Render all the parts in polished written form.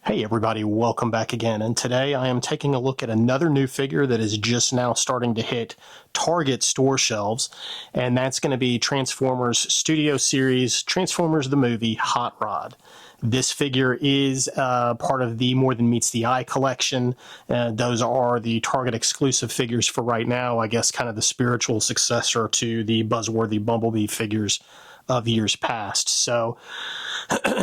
Hey everybody, welcome back again, and today I am taking a look at another new figure that is just now starting to hit Target store shelves, and that's going to be Transformers Studio Series, Transformers the Movie, Hot Rod. This figure is part of the More Than Meets the Eye collection. Those are the Target exclusive figures for right now, I guess kind of the spiritual successor to the buzzworthy Bumblebee figures of years past. So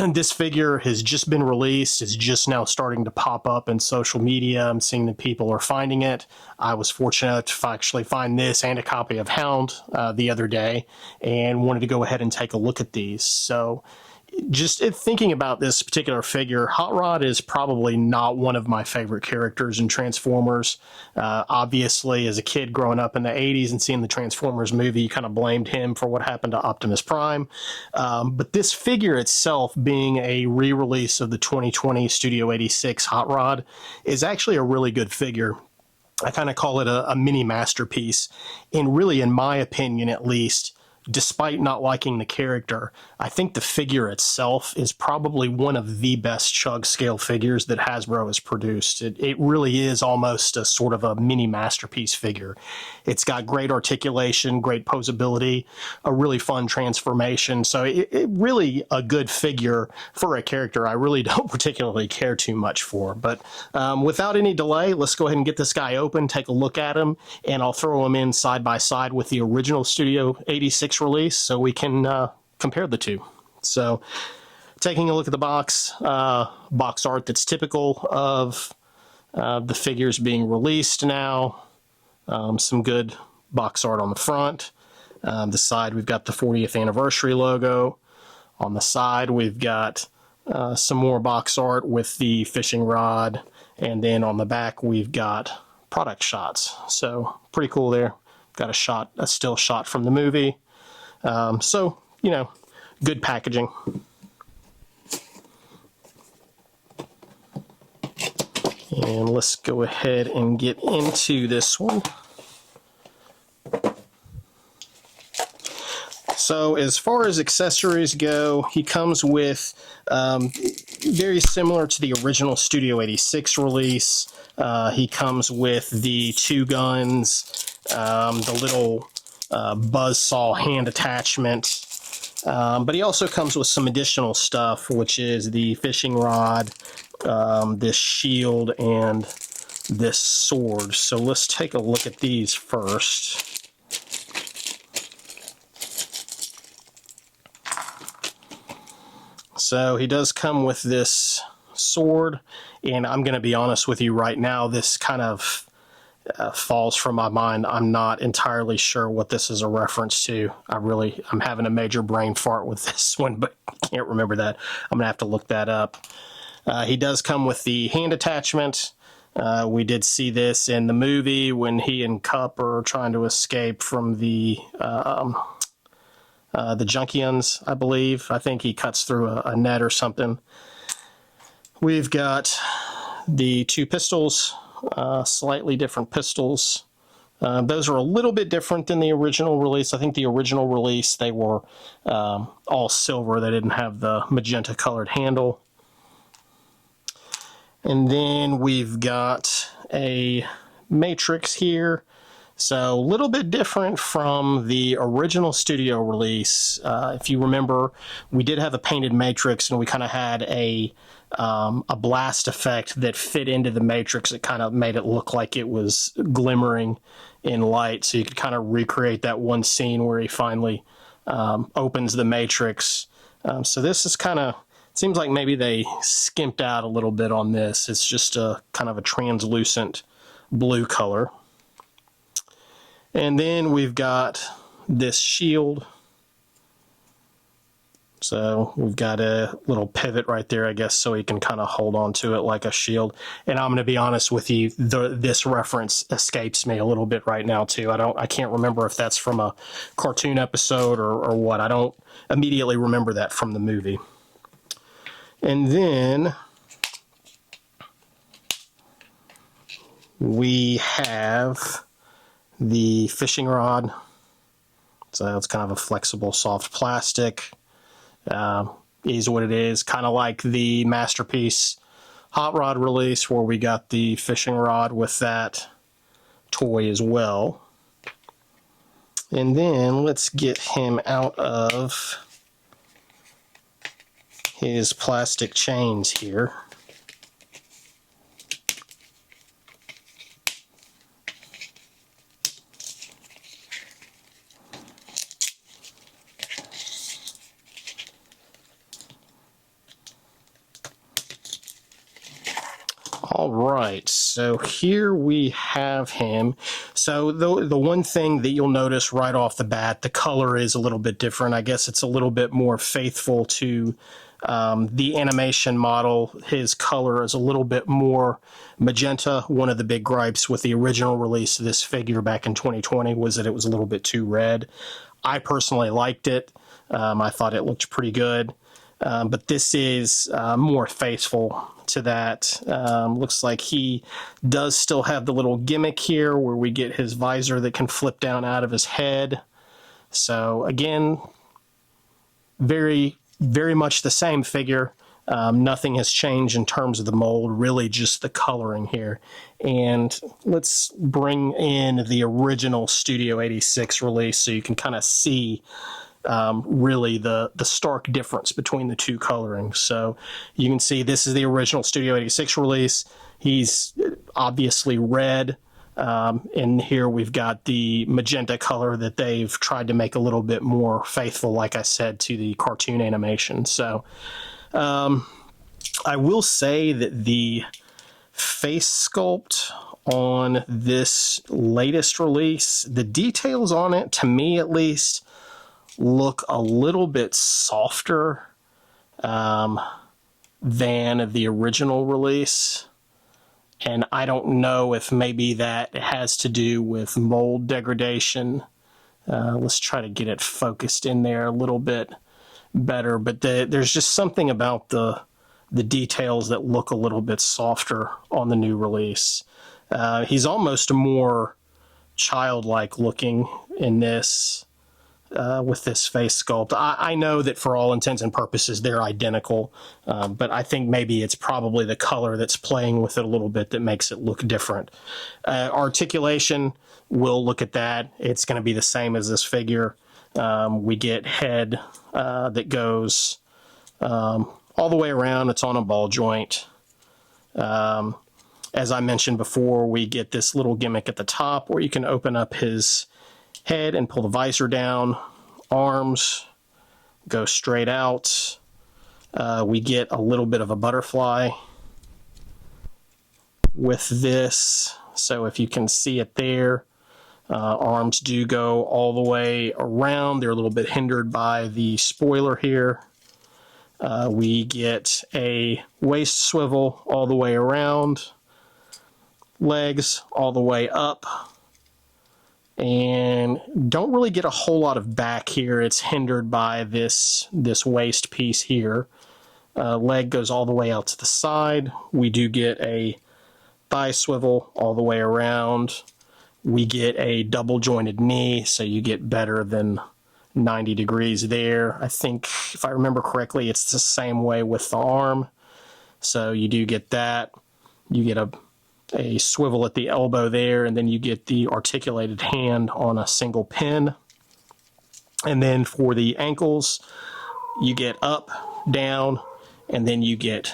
this figure has just been released. It's just now starting to pop up in social media. I'm seeing that people are finding it. I was fortunate to actually find this and a copy of Hound the other day and wanted to go ahead and take a look at these. So just thinking about this particular figure, Hot Rod is probably not one of my favorite characters in Transformers. Obviously, as a kid growing up in the 80s and seeing the Transformers movie, you kind of blamed him for what happened to Optimus Prime. But this figure itself, being a re-release of the 2020 Studio 86 Hot Rod, is actually a really good figure. I kind of call it a mini masterpiece. And really, in my opinion at least, despite not liking the character, I think the figure itself is probably one of the best chug scale figures that Hasbro has produced. It really is almost a sort of a mini masterpiece figure. It's got great articulation, great posability, a really fun transformation. So it really a good figure for a character I really don't particularly care too much for. But without any delay, let's go ahead and get this guy open, take a look at him, and I'll throw him in side by side with the original Studio 86 release so we can compare the two. So taking a look at the box art that's typical of the figures being released now. Some good box art on the front. The side we've got the 40th anniversary logo. On the side we've got some more box art with the fishing rod, and then on the back we've got product shots. So pretty cool there. Got a still shot from the movie. So, you know, good packaging. And let's go ahead and get into this one. So as far as accessories go, he comes with, very similar to the original Studio 86 release, he comes with the two guns, the little buzzsaw hand attachment, but he also comes with some additional stuff, which is the fishing rod, this shield, and this sword. So let's take a look at these first. So he does come with this sword, and I'm going to be honest with you right now, this kind of falls from my mind. I'm not entirely sure what this is a reference to. I'm having a major brain fart with this one, but I can't remember that. I'm gonna have to look that up. He does come with the hand attachment. We did see this in the movie when he and Cup are trying to escape from the Junkians, I believe. I think he cuts through a net or something. We've got the two pistols. Slightly different pistols. Those are a little bit different than the original release. I think the original release, they were all silver. They didn't have the magenta colored handle. And then we've got a matrix here. So a little bit different from the original studio release. If you remember, we did have a painted matrix, and we kind of had a blast effect that fit into the matrix. It kind of made it look like it was glimmering in light, so you could kind of recreate that one scene where he finally opens the matrix. So this is kind of, it seems like maybe they skimped out a little bit on this. It's just a kind of a translucent blue color. And then we've got this shield. So we've got a little pivot right there, I guess, so he can kind of hold on to it like a shield. And I'm going to be honest with you, this reference escapes me a little bit right now too. I can't remember if that's from a cartoon episode or what. I don't immediately remember that from the movie. And then we have the fishing rod. So it's kind of a flexible, soft plastic. Is what it is, kind of like the Masterpiece hot rod release where we got the fishing rod with that toy as well. And then let's get him out of his plastic chains here. All right, so here we have him. So the one thing that you'll notice right off the bat, the color is a little bit different. I guess it's a little bit more faithful to the animation model. His color is a little bit more magenta. One of the big gripes with the original release of this figure back in 2020 was that it was a little bit too red. I personally liked it. I thought it looked pretty good. But this is more faithful to that. Looks like he does still have the little gimmick here where we get his visor that can flip down out of his head. So again, very, very much the same figure. Nothing has changed in terms of the mold, really just the coloring here. And let's bring in the original Studio 86 release so you can kind of see really the stark difference between the two colorings. So you can see this is the original Studio 86 release. He's obviously red, and here we've got the magenta color that they've tried to make a little bit more faithful, like I said, to the cartoon animation. So I will say that the face sculpt on this latest release, the details on it, to me at least, look a little bit softer than the original release. And I don't know if maybe that has to do with mold degradation. Let's try to get it focused in there a little bit better. But there's just something about the details that look a little bit softer on the new release. He's almost more childlike looking in this. With this face sculpt. I know that for all intents and purposes they're identical, but I think maybe it's probably the color that's playing with it a little bit that makes it look different. Articulation, we'll look at that. It's going to be the same as this figure. We get head that goes all the way around. It's on a ball joint. As I mentioned before, we get this little gimmick at the top where you can open up his head and pull the visor down. Arms go straight out. We get a little bit of a butterfly with this. So if you can see it there, arms do go all the way around. They're a little bit hindered by the spoiler here. We get a waist swivel all the way around. Legs all the way up. And don't really get a whole lot of back here. It's hindered by this waist piece here. Leg goes all the way out to the side. We do get a thigh swivel all the way around. We get a double jointed knee, so you get better than 90 degrees there. I think, if I remember correctly, it's the same way with the arm. So you do get that. You get a swivel at the elbow there, and then you get the articulated hand on a single pin. And then for the ankles, you get up, down, and then you get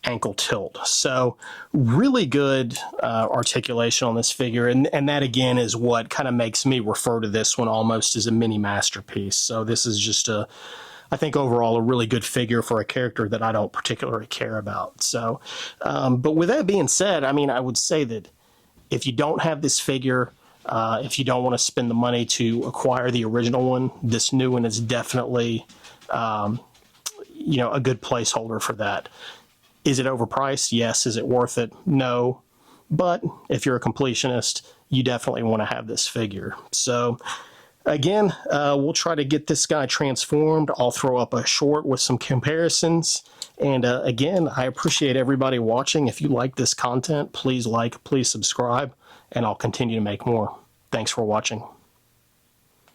ankle tilt. So really good articulation on this figure, and that again is what kind of makes me refer to this one almost as a mini masterpiece. So this is just I think overall a really good figure for a character that I don't particularly care about. So, but with that being said, I mean, I would say that if you don't have this figure, if you don't want to spend the money to acquire the original one, this new one is definitely, a good placeholder for that. Is it overpriced? Yes. Is it worth it? No. But if you're a completionist, you definitely want to have this figure. So, again, we'll try to get this guy transformed. I'll throw up a short with some comparisons. And again, I appreciate everybody watching. If you like this content, please like, please subscribe, and I'll continue to make more. Thanks for watching.